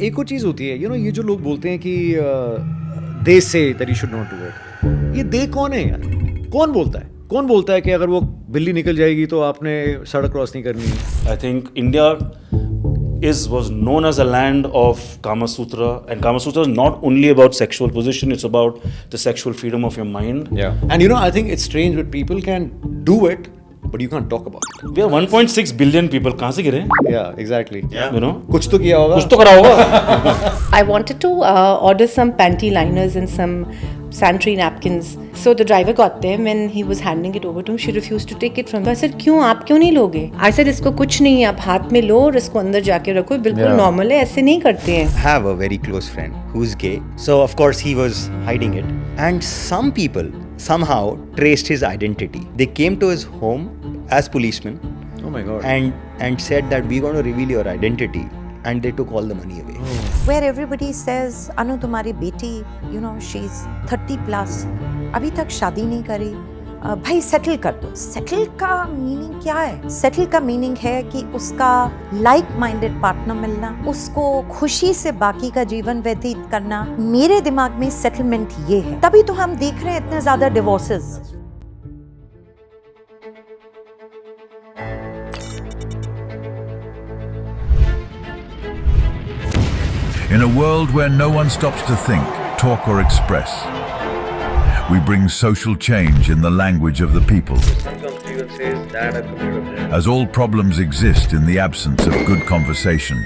एक और चीज़ होती है, ये जो लोग बोलते हैं कि they say that you should not do it, ये दे कौन है यार? कौन बोलता है कि अगर वो बिल्ली निकल जाएगी तो आपने सड़क क्रॉस नहीं करनी? I think India was known as a land of Kama Sutra, and Kama Sutra is not only about sexual position, it's about the sexual freedom of your mind. Yeah. And I think it's strange that people can do it, but you can't talk about it. We are 1.6 billion people. कहाँ से गिरे? Yeah, exactly. You know? कुछ तो किया होगा. कुछ तो करा होगा. I wanted to order some panty liners and some sanitary napkins. So the driver got them and he was handing it over to him. She refused to take it from him. I said, क्यों आप क्यों नहीं लोगे? I said, इसको कुछ नहीं है, आप हाथ में लो और इसको अंदर जाके रखो, बिल्कुल नॉर्मल है, ऐसे नहीं करते हैं. Have a very close friend who's gay, so of course he was hiding it. And some people somehow traced his identity. They came to his home as policemen. Oh my God. And said that we're going to reveal your identity. And they took all the money away. Where everybody says, Anu, तुम्हारी बेटी, she's 30 plus, अभी तक शादी नहीं करी, भाई settle कर दो. सेटल का मीनिंग क्या है? सेटल का मीनिंग है कि उसका लाइक माइंडेड पार्टनर मिलना, उसको खुशी से बाकी का जीवन व्यतीत करना. मेरे दिमाग में सेटलमेंट ये है. तभी तो हम देख रहे हैं इतने ज्यादा divorces. In a world where no one stops to think, talk or express, we bring social change in the language of the people. As all problems exist in the absence of good conversation,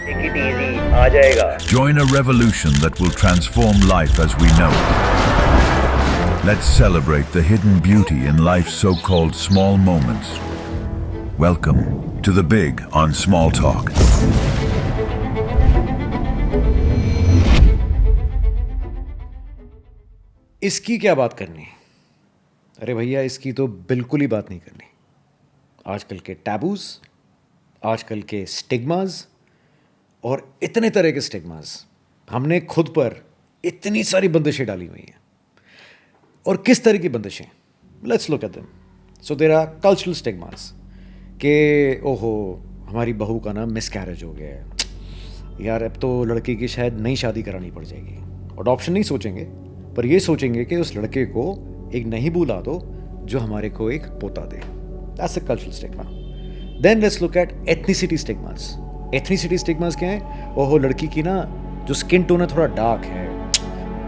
join a revolution that will transform life as we know it. Let's celebrate the hidden beauty in life's so-called small moments. Welcome to the big on Small Talk. इसकी क्या बात करनी? अरे भैया, इसकी तो बिल्कुल ही बात नहीं करनी. आजकल के टैबूज, आजकल के स्टिग्मास और इतने तरह के स्टिग्मास, हमने खुद पर इतनी सारी बंदिशें डाली हुई हैं. और किस तरह की बंदिशें? Let's look at them. So there are cultural stigmas कि ओहो हमारी बहू का ना मिसकैरेज हो गया है यार, अब तो लड़की की शायद नई शादी करानी पड़ जाएगी. अडॉप्शन नहीं सोचेंगे, पर ये सोचेंगे कि उस लड़के को एक नहीं बुला दो जो हमारे को एक पोता दे. That's a cultural stigma. Then let's look at ethnicity stigmas. Ethnicity stigmas क्या है? ओहो लड़की की ना जो स्किन टोन है थोड़ा डार्क है,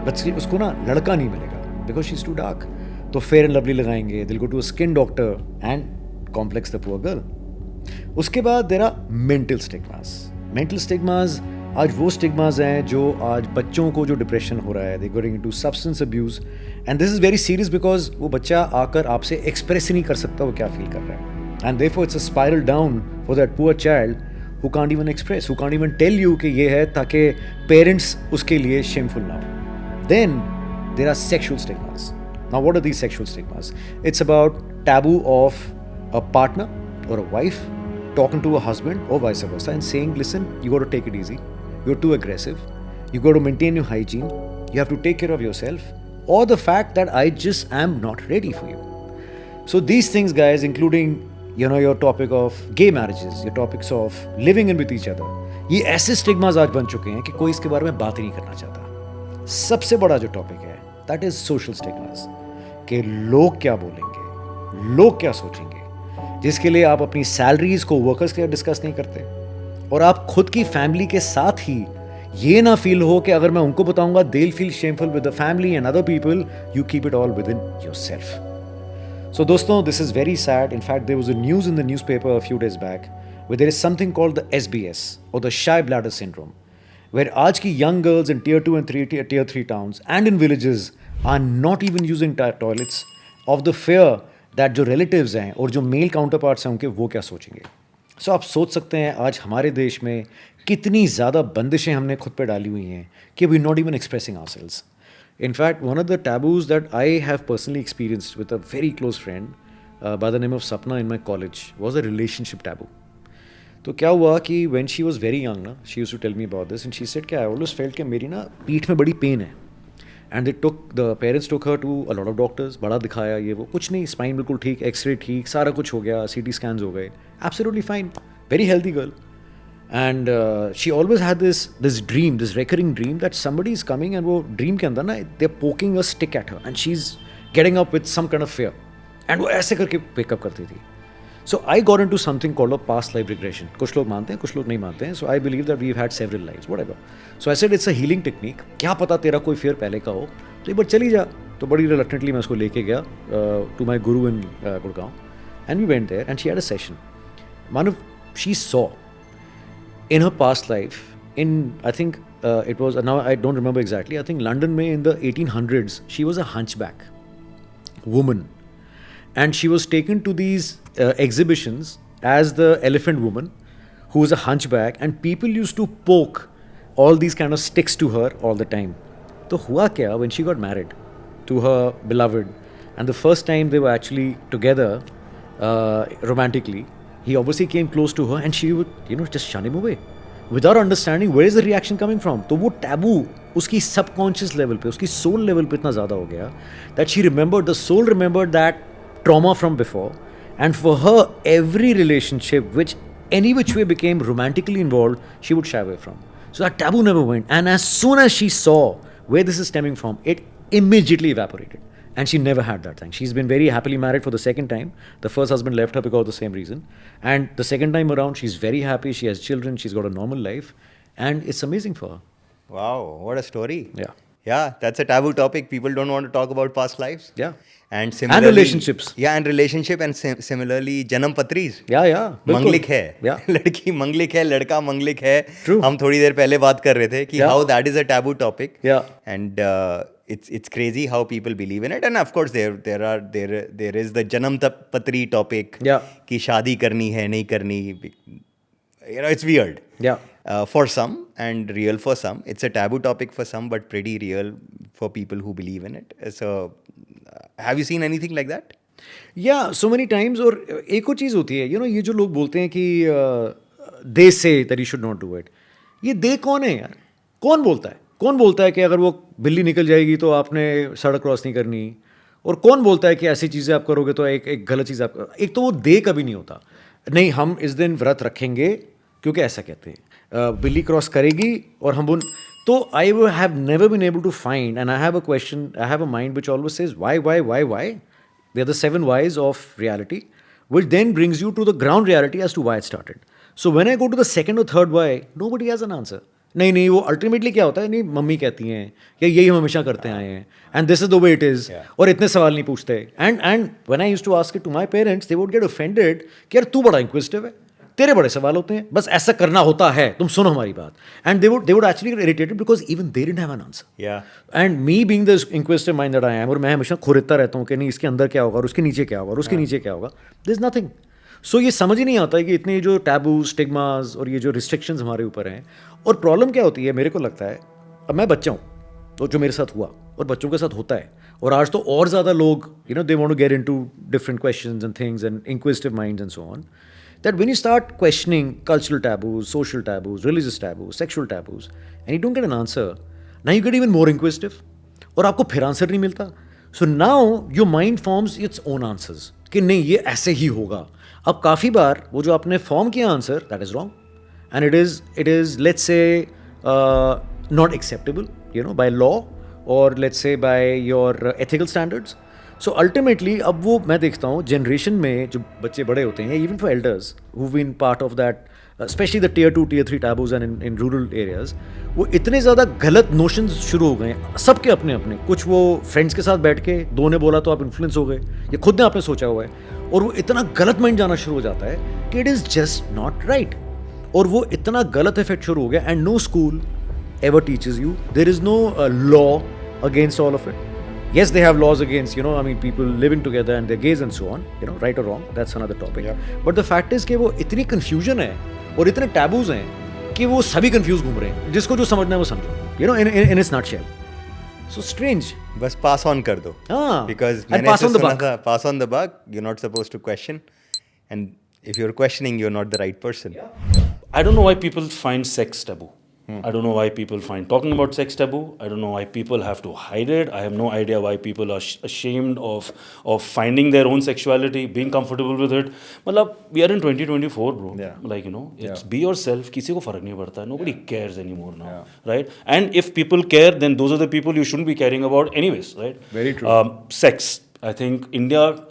बट उसको ना लड़का नहीं मिलेगा because she is too dark. तो फेयर एंड लवली लगाएंगे, they'll go to a skin doctor and complex the poor girl. उसके बाद there are mental stigmas. Mental stigmas आज वो स्टिग्मास हैं जो आज बच्चों को जो डिप्रेशन हो रहा है, they going into substance abuse, and this is very serious because वो बच्चा आकर आपसे एक्सप्रेस ही नहीं कर सकता वो क्या फील कर रहा है. And therefore it's a spiral down for that poor child who can't even express, who can't even tell you कि ये है, ताकि पेरेंट्स उसके लिए शेमफुल ना हो. Then there are sexual stigmas. Now what are these sexual stigmas? It's about taboo of a partner और a wife talking to a husband or vice versa and saying, listen, you got to take it easy, you're too aggressive, you got to maintain your hygiene, you have to take care of yourself, or the fact that I just am not ready for you. So these things, guys, including your topic of gay marriages, your topics of living in with each other, ये ऐसे stigmas आज बन चुके हैं कि कोई इसके बारे में बात ही नहीं करना चाहता. सबसे बड़ा जो टॉपिक है दैट इज सोशल स्टिग्मास, कि लोग क्या बोलेंगे, लोग क्या सोचेंगे, जिसके लिए आप अपनी सैलरीज को वर्कर्स के साथ डिस्कस नहीं करते. और आप खुद की फैमिली के साथ ही ये ना फील हो कि अगर मैं उनको बताऊंगा they will feel shameful with the family and other people. You keep it all with in yourself. So दोस्तों, this is very sad. In fact there was a news in the newspaper a few days back where there is something called the SBS or the shy bladder syndrome, where आज की young girls in tier 2 and tier 3 towns and in villages are not even using toilets of the fear that जो relatives हैं और जो male counterparts हैं उनके वो क्या सोचेंगे. So आप सोच सकते हैं आज हमारे देश में कितनी ज़्यादा बंदिशें हमने खुद पे डाली हुई हैं कि we're not even expressing ourselves. In fact, one of the taboos that I have personally experienced with a very close friend by the name of Sapna in my college was a relationship taboo. तो क्या हुआ कि when she was very young ना, she used to tell me about this and she said कि I always felt कि मेरी ना पीठ में बड़ी पेन है. And the parents took her to a lot of doctors, बड़ा दिखाया ये वो, कुछ नहीं, स्पाइन बिल्कुल ठीक, एक्सरे ठीक, सारा कुछ हो गया, CT scans हो गए, absolutely fine, very healthy girl. And she always had this dream, this recurring dream that somebody is coming and वो dream के अंदर ना they're poking a stick at her and she's getting up with some kind of fear. And वो ऐसे करके pick up करती थी. So I got into something called a past life regression. कुछ लोग मानते हैं, कुछ लोग नहीं मानते हैं. So I believe that we've had several lives, whatever. So I said it's a healing technique. क्या पता तेरा कोई fear पहले का हो, तो एक बार चली जा. तो बड़ी reluctantly मैं उसको लेके गया to my guru in Gurgaon. And we went there and she had a session. Manav, she saw in her past life, in I think it was, now I don't remember exactly, I think London में in the 1800s, she was a hunchback woman. And she was taken to these exhibitions as the elephant woman, who was a hunchback, and people used to poke all these kind of sticks to her all the time. So hua kya when she got married to her beloved, and the first time they were actually together romantically, he obviously came close to her and she would, just shun him away without understanding where is the reaction coming from. तो वो taboo उसकी subconscious level पे, उसकी soul level पे इतना ज़्यादा हो गया that she remembered, the soul remembered that trauma from before, and for her every relationship which any which way became romantically involved, she would shy away from. So that taboo never went, and as soon as she saw where this is stemming from, it immediately evaporated. And she never had that thing. She's been very happily married for the second time. The first husband left her because of the same reason. And the second time around, she's very happy. She has children. She's got a normal life. And it's amazing for her. Wow, what a story. Yeah. Yeah, that's a taboo topic. People don't want to talk about past lives. Yeah. And similarly, relationships. Yeah, and relationship, and similarly Janam Patris. Yeah, yeah. Manglik है. Yeah. लड़की मंगलिक है, लड़का मंगलिक है. True. हम थोड़ी देर पहले बात कर रहे थे कि Yeah. how that is a taboo topic. Yeah. And it's crazy how people believe in it. And of course there is the Janam Patri topic. Yeah. कि शादी करनी है नहीं करनी. It's weird. Yeah. For some and real for some. It's a taboo topic for some, but pretty real for people who believe in it. So, have you seen anything like that? Yeah, so many times. और एक और चीज़ होती है, ये जो लोग बोलते हैं कि they say that you should not do it. ये they कौन है यार? कौन बोलता है? कौन बोलता है कि अगर वो बिल्ली निकल जाएगी तो आपने सड़क क्रॉस नहीं करनी? और कौन बोलता है कि ऐसी चीज़ें आप करोगे तो एक गलत चीज़ आप, एक तो वो दे कभी नहीं होता. नहीं, हम इस दिन व्रत रखेंगे क्योंकि ऐसा कहते हैं, बिल्ली क्रॉस करेगी और हम उन, तो I have never been able to find, and I have a question, I have a mind which always says why. They are the 7 whys of reality, which then brings you to the ground reality as to why it started. So when I go to the second or third why, nobody has an answer. नहीं, वो ultimately क्या होता है, नहीं mummy कहती हैं या यही हम हमेशा करते आए हैं, and this is the way it is, और इतने सवाल नहीं पूछते. And when I used to ask it to my parents, they would get offended कि यार तू बड़ा इंक्विजिटिव है, तेरे बड़े सवाल होते हैं, बस ऐसा करना होता है, तुम सुनो हमारी बात. And they would actually get irritated because even they didn't have an answer. Yeah. And me being the inquisitive mind that I am, और मैं हमेशा खुरता रहता हूँ कि नहीं इसके अंदर क्या होगा और उसके नीचे क्या होगा और उसके नीचे क्या होगा, देयर इज नथिंग. सो ये समझ ही नहीं आता है कि इतने जो टैबू, स्टिग्मास और ये जो रिस्ट्रिक्शंस हमारे ऊपर हैं. और प्रॉब्लम क्या होती है, मेरे को लगता है, अब मैं बच्चा हूँ तो जो मेरे साथ हुआ और बच्चों के साथ होता है, और आज तो और ज़्यादा लोग they want to get into different questions and things and inquisitive minds and so on, that when you start questioning cultural taboos, social taboos, religious taboos, sexual taboos, and you don't get an answer, now you get even more inquisitive, और आपको फिर answer नहीं मिलता. So now your mind forms its own answers कि नहीं ये ऐसे ही होगा. अब काफ़ी बार वो जो आपने फॉर्म किया answer, that is wrong, and it is let's say not acceptable, by law, or let's say by your ethical standards. So ultimately अब वो मैं देखता हूँ जनरेशन में जो बच्चे बड़े होते हैं, even for elders who been part of that, specially the tier 2 tier 3 taboos and in rural areas, वो इतने ज़्यादा गलत नोशंस शुरू हो गए हैं सबके अपने अपने. कुछ वो फ्रेंड्स के साथ बैठ के दो ने बोला तो आप इन्फ्लुएंस हो गए, ये खुद ने आपने सोचा हुआ है, और वो इतना गलत माइंड जाना शुरू हो जाता है कि it is just not right, और वो इतना गलत इफेक्ट शुरू हो गया. And no school ever teaches you, there is no law against all of it. Yes, they have laws against, people living together and their gays and so on, right or wrong, that's another topic. Yeah. But the fact is कि वो इतनी confusion है और इतने taboos हैं कि वो सभी confused घूम रहे हैं. जिसको जो समझना है वो समझो, in its nutshell. So strange. बस pass on कर दो. हाँ. Because And मैंने pass on the buck. Pass on the buck. You're not supposed to question, and if you're questioning, you're not the right person. I don't know why people find sex taboo. I don't know why people find talking about sex taboo. I don't know why people have to hide it. I have no idea why people are ashamed of finding their own sexuality, being comfortable with it. Matlab, we are in 2024, bro. Yeah. Like, it's be yourself. किसी को फर्क नहीं पड़ता. Nobody cares anymore now, right? And if people care, then those are the people you shouldn't be caring about anyways, right? Very true. Sex. I think India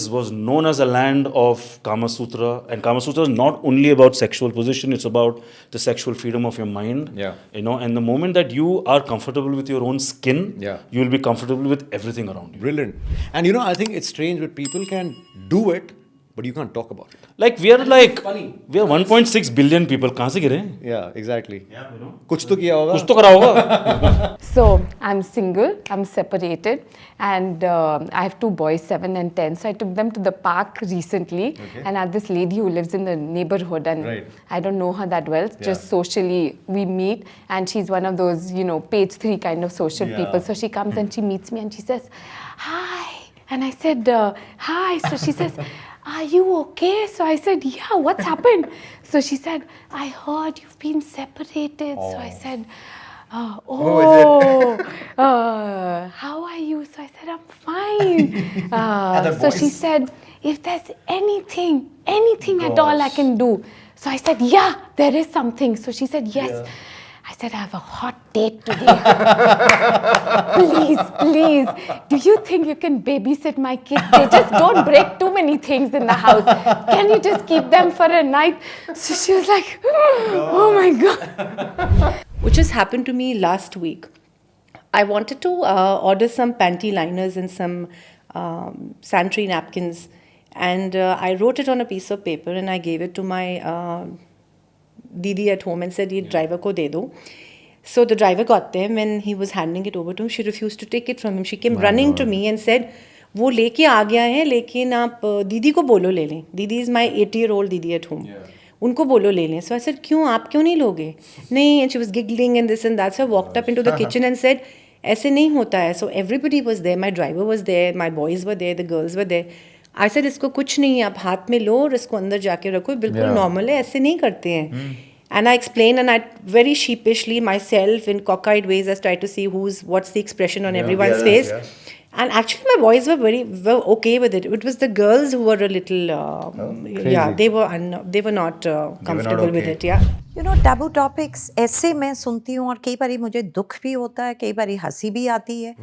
was known as a land of Kama Sutra, and Kama Sutra is not only about sexual position, it's about the sexual freedom of your mind. Yeah. And the moment that you are comfortable with your own skin, Yeah. you will be comfortable with everything around you. Brilliant. And I think it's strange that people can do it, but you can't talk about it. Like we are 1.6 billion people. कहाँ से गिरे? Yeah, exactly. कुछ तो किया होगा. कुछ तो करा होगा. So I'm single, I'm separated, and I have two boys, 7 and 10. So I took them to the park recently, and I have this lady who lives in the neighborhood, and Right. I don't know her that well. Just socially we meet, and she's one of those page 3 kind of social people. So she comes and she meets me and she says, "Hi," and I said, "Hi." So she says, "Are you okay?" So I said, "Yeah, what's happened?" So she said, "I heard you've been separated." So I said, how are you? So I said, "I'm fine." So she said, "If there's anything at all I can do." So I said, "Yeah, there is something." So she said, "Yes." I said, "I have a hot date today." Please, do you think you can babysit my kids? They just don't break too many things in the house. Can you just keep them for a night? So she was like, "Oh my God." Which has happened to me last week. I wanted to order some panty liners and some sanitary napkins, and I wrote it on a piece of paper and I gave it to my Didi at home and said, "Ye driver ko de do." So the driver got them. When he was handing it over to him, she refused to take it from him. She came running to me and said, "वो लेके आ गया है, लेकिन आप दीदी को बोलो ले लें." Didi is my 80-year-old Didi at home. उनको बोलो ले लें. So I said, "क्यों, आप क्यों नहीं लोगे?" नहीं. And she was giggling and this and that. So I walked up into the kitchen and said, ऐसे नहीं होता है. So everybody was there. My driver was there. My boys were there. The girls were there. I said, इसको कुछ नहीं, आप हाथ में लो और इसको अंदर जाके रखो, बिल्कुल नॉर्मल है, ऐसे नहीं करते हैं. And I explained, and I very sheepishly myself in cockeyed ways I tried to see what's the expression on everyone's face. And actually my boys were okay with it. It was the girls who were a little they were not comfortable with it. Taboo topics ऐसे मैं सुनती हूँ और कई बारी मुझे दुख भी होता है, कई बारी हंसी भी आती है.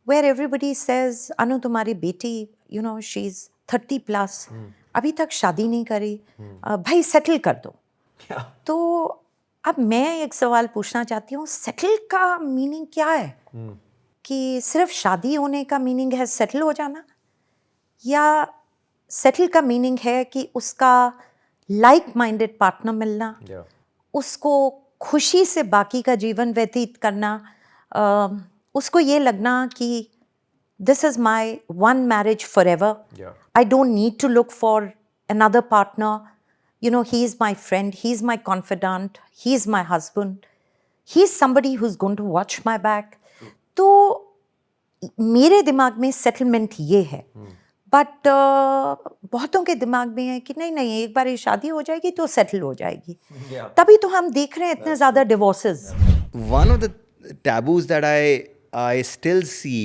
Where everybody says, "अनु तुम्हारी बेटी शी इज 30+, अभी तक शादी नहीं करी, भाई सेटल कर दो." तो अब मैं एक सवाल पूछना चाहती हूँ, सेटल का मीनिंग क्या है? कि सिर्फ शादी होने का मीनिंग है सेटल हो जाना, या सेटल का मीनिंग है कि उसका लाइक माइंडेड पार्टनर मिलना, उसको खुशी से बाकी का जीवन व्यतीत करना, उसको ये लगना कि this is my one marriage forever, I don't need to look for another partner, he is my friend, he is my confidant, he is my husband, he is somebody who's going to watch my back. तो मेरे दिमाग में settlement ये है, but बहुतों के दिमाग में है कि नहीं एक बार ये शादी हो जाएगी तो सेटल हो जाएगी. तभी तो हम देख रहे हैं इतने ज़्यादा divorces. One of the taboos that I still see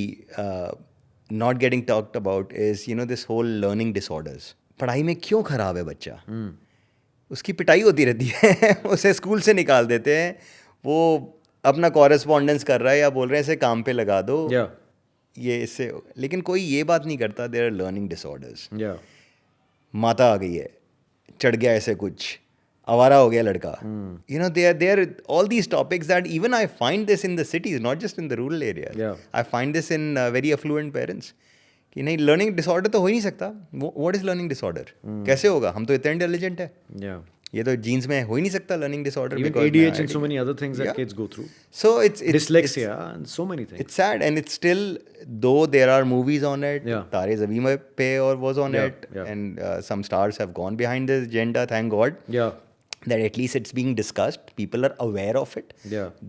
not getting talked about is this whole learning disorders. पढ़ाई में क्यों खराब है बच्चा? उसकी पिटाई होती रहती है. उसे स्कूल से निकाल देते हैं. वो अपना कॉरेस्पॉन्डेंस कर रहा है या बोल रहे हैं इसे काम पे लगा दो, ये इससे. लेकिन कोई ये बात नहीं करता देयर आर लर्निंग डिसऑर्डर्स. माता आ गई है, चढ़ गया ऐसे कुछ, आवारा हो गया लड़का. there are all these topics that even I find this in the cities, not just in the rural areas. I find this in very affluent parents. कि नहीं, लर्निंग डिसऑर्डर तो हो ही नहीं सकता. What is learning disorder? कैसे होगा? हम तो इतने इंटेलिजेंट है. ये तो जीन्स में हो ही नहीं सकता learning disorder. Even ADHD and so many other things that kids go through. So it's dyslexia and so many things. It's sad, and it's still, though there are movies on it. Tare Zameen Pe was on it, and some stars have gone behind this agenda, thank God. That at least it's being discussed. People are aware of it.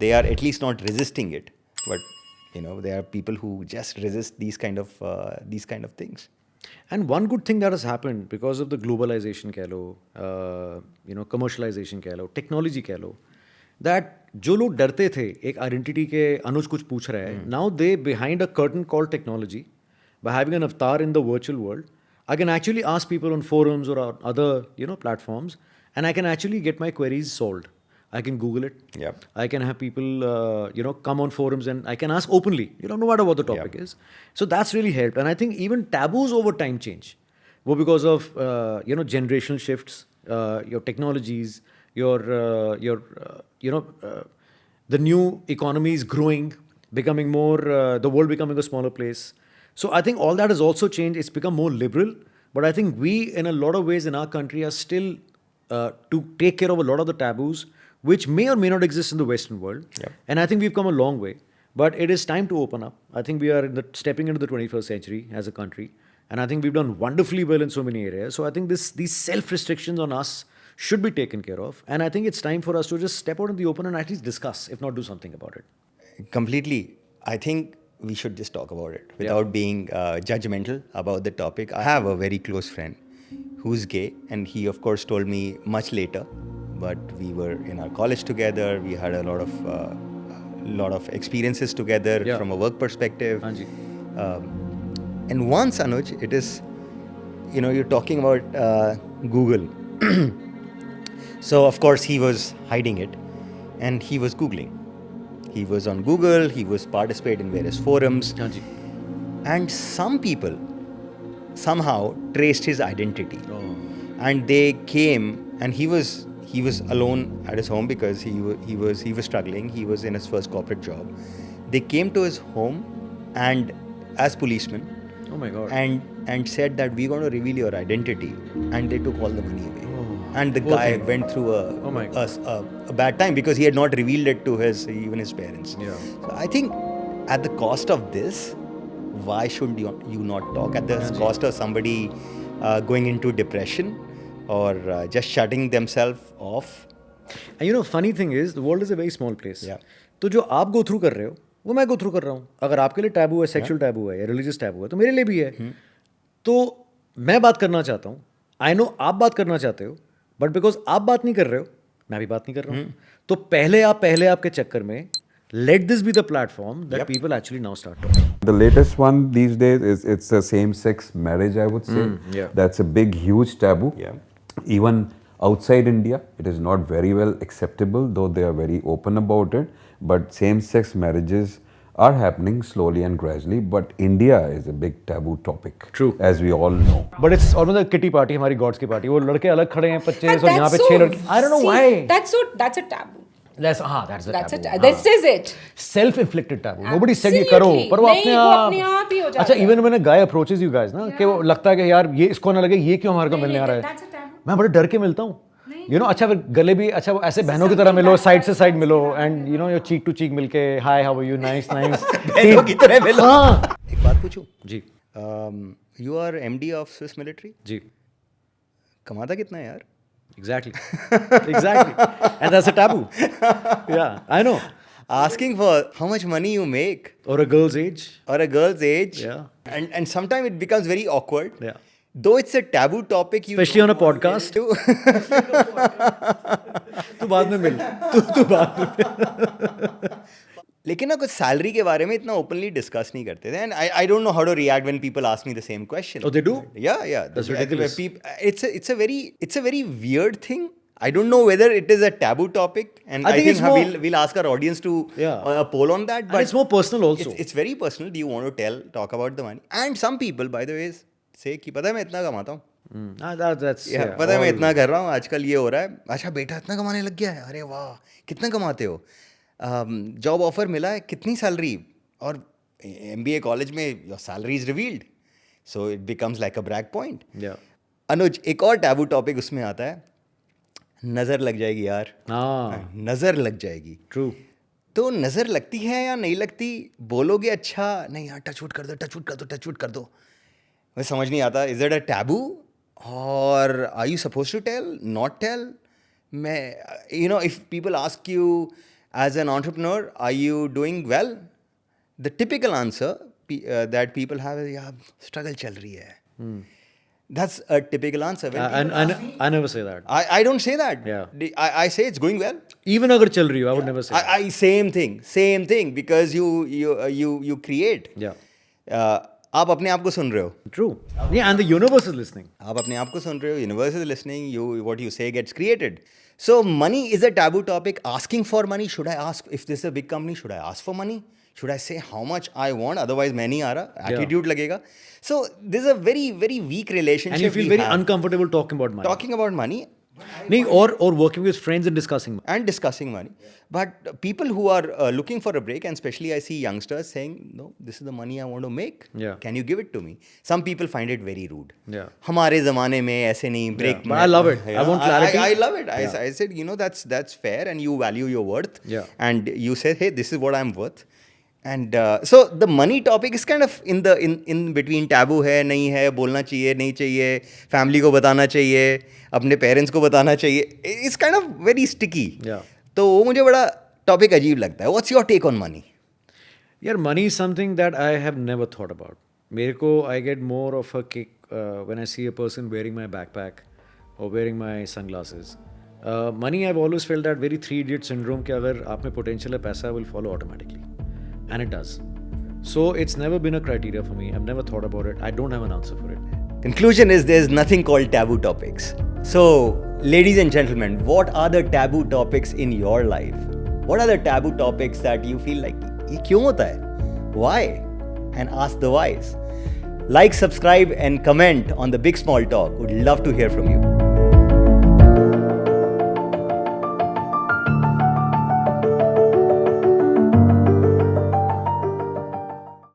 They are at least not resisting it. But there are people who just resist these kind of things. And one good thing that has happened because of the globalization कह लो, commercialization कह लो, technology कह लो, that जो लोग डरते थे एक identity के, अनुज कुछ पूछ रहा है, now they behind a curtain called technology, by having an avatar in the virtual world, I can actually ask people on forums or on other platforms, and I can actually get my queries solved. I can Google it. Yep. I can have people come on forums and I can ask openly, no matter what the topic is. So that's really helped, and I think even taboos over time change. Well, because of generational shifts, your technologies, the new economy is growing, becoming more the world becoming a smaller place. So I think all that has also changed. It's become more liberal, but I think we, in a lot of ways in our country, are still to take care of a lot of the taboos, which may or may not exist in the Western world. Yep. And I think we've come a long way. But it is time to open up. I think we are stepping into the 21st century as a country. And I think we've done wonderfully well in so many areas. So I think these self-restrictions on us should be taken care of. And I think it's time for us to just step out in the open and at least discuss, if not do something about it. Completely. I think we should just talk about it without being judgmental about the topic. I have a very close friend who's gay, and he of course told me much later, but we were in our college together. We had a lot of experiences together from a work perspective. And once, Anuj, it is, you're talking about Google. So of course he was hiding it, and he was Googling. He was on Google, he was participating in various forums. And some people somehow traced his identity. And they came, and he was alone at his home because he was struggling. He was in his first corporate job. They came to his home and as policemen. Oh my God. And said that we're going to reveal your identity, and they took all the money away. And the guy went through a bad time because he had not revealed it to even his parents. Yeah. So I think at the cost of this, why shouldn't you not talk? At the cost of somebody going into depression or just shutting themselves off. And funny thing is, the world is a very small place. Yeah. तो जो आप go through कर रहे हो, वो मैं go through कर रहा हूँ. अगर आपके लिए टैबू है, सेक्सुअल टैबू है या रिलीजियस टैबू है, तो मेरे लिए भी है. तो मैं बात करना चाहता हूँ. आई नो आप बात करना चाहते हो, बट बिकॉज आप बात नहीं कर रहे हो, मैं भी बात नहीं कर रहा हूँ. तो पहले आपके चक्कर में let this be the platform that people actually now start talking. The latest one these days is it's a same-sex marriage, I would say. Yeah. That's a big, huge taboo. Yeah. Even outside India, it is not very well acceptable, though they are very open about it. But same-sex marriages are happening slowly and gradually. But India is a big taboo topic. True. As we all know. But it's almost a kitty party, हमारी God's की party. वो लड़के अलग खड़े हैं 25 But और यहाँ पे 6 लड़के. I don't know why. That's a taboo. That's the taboo. This is it. Self-inflicted taboo. Nobody said ये करो, पर वो अपने आप ही हो जाता अच्छा, है. even when a guy approaches you guys ना, कि वो लगता है कि यार ये इसको ना लगे, ये क्यों हमारे को मिलने आ रहा है. That's a taboo. मैं बड़े डर के मिलता हूँ. अच्छा फिर गले भी अच्छा वो ऐसे बहनों की तरह मिलो, साइड से साइड मिलो, and your cheek to cheek मिलके hi how are you, nice nice. बहनों की तरह मिलो. हाँ. एक बात पूछूं? जी. You are MD of Swiss military? जी. कमाता कितना है यार? Exactly. And that's a taboo. Yeah, I know. Asking for how much money you make. Or a girl's age. Or a girl's age. Yeah. And sometimes it becomes very awkward. Yeah. Though it's a taboo topic. Especially on a podcast. तू बाद में मिल. तू बाद में. लेकिन ना कुछ salary के बारे में इतना ओपनली डिस्कस नहीं करते थे. And I don't know how to react when people ask me the same question. Oh, they do? Yeah. That's ridiculous. It's a very weird thing. I don't know whether it is a taboo topic, and I think it's more, we'll ask our audience to poll on that. But it's more personal also. It's very personal. Do you want to talk about the money? And some people, by the way, say कि पता है मैं इतना कमाता हूँ. पता है मैं इतना कर रहा हूँ, आजकल ये हो रहा है. अच्छा बेटा इतना कमाने लग गया है, अरे वाह कितना कमाते हो, जॉब ऑफर मिला है, कितनी सैलरी, और MBA कॉलेज में your salary is revealed, so it becomes like a brag point. Anuj, एक और टैबू टॉपिक उसमें आता है, नज़र लग जाएगी यार. नज़र लग जाएगी. ट्रू. तो नज़र लगती है या नहीं लगती, बोलोगे अच्छा नहीं यार टचवुड कर दो, मैं समझ नहीं आता. इज इट अ टैबू और are you suppose to tell, not tell? मैं if people ask you as an entrepreneur, are you doing well? The typical answer that people have is, yeah, struggle चल रही है. That's a typical answer. When people And ask me, I never say that. I don't say that. Yeah. I say it's going well. Even अगर चल रही हो, I would never say that. I same thing because you create. Yeah. आप अपने आप को सुन रहे हो. True. Yeah, and the universe is listening. आप अपने आप को सुन रहे हो. Universe is listening. What you say gets created. So money is a taboo topic. Asking for money. Should I ask if this is a big company? Should I ask for money? Should I say how much I want? Otherwise, मैं नहीं आ रहा. Attitude लगेगा. So this is a very very weak relationship. And you feel we very have. uncomfortable talking about money. Talking about money. नहीं, or working with friends and discussing money. And discussing money. But people who are looking for a break, and especially I see youngsters saying, no, this is the money I want to make. Yeah. Can you give it to me? Some people find it very rude. Yeah. हमारे ज़माने में ऐसे नहीं break. But I love it. I want clarity. I love it. I said, that's fair, and you value your worth. Yeah. And you said, hey, this is what I'm worth. And so the money topic is kind of in between. taboo है, नहीं है, बोलना चाहिए, नहीं चाहिए, family को बताना चाहिए, अपने parents को बताना चाहिए. It's kind of very sticky. Yeah. तो वो मुझे बड़ा topic अजीब लगता है. What's your take on money? Yeah, money is something that I have never thought about. मेरे को I get more of a kick when I see a person wearing my backpack or wearing my sunglasses. Money, I've always felt that very 3 idiot syndrome कि अगर आप में potential है, पैसा will follow automatically. And it does. So it's never been a criteria for me. I've never thought about it. I don't have an answer for it. Conclusion is there's nothing called taboo topics. So, ladies and gentlemen, what are the taboo topics in your life? What are the taboo topics that you feel like, ये क्यों होता है? Why? And ask the whys. Like, subscribe and comment on the Big Small Talk. Would love to hear from you.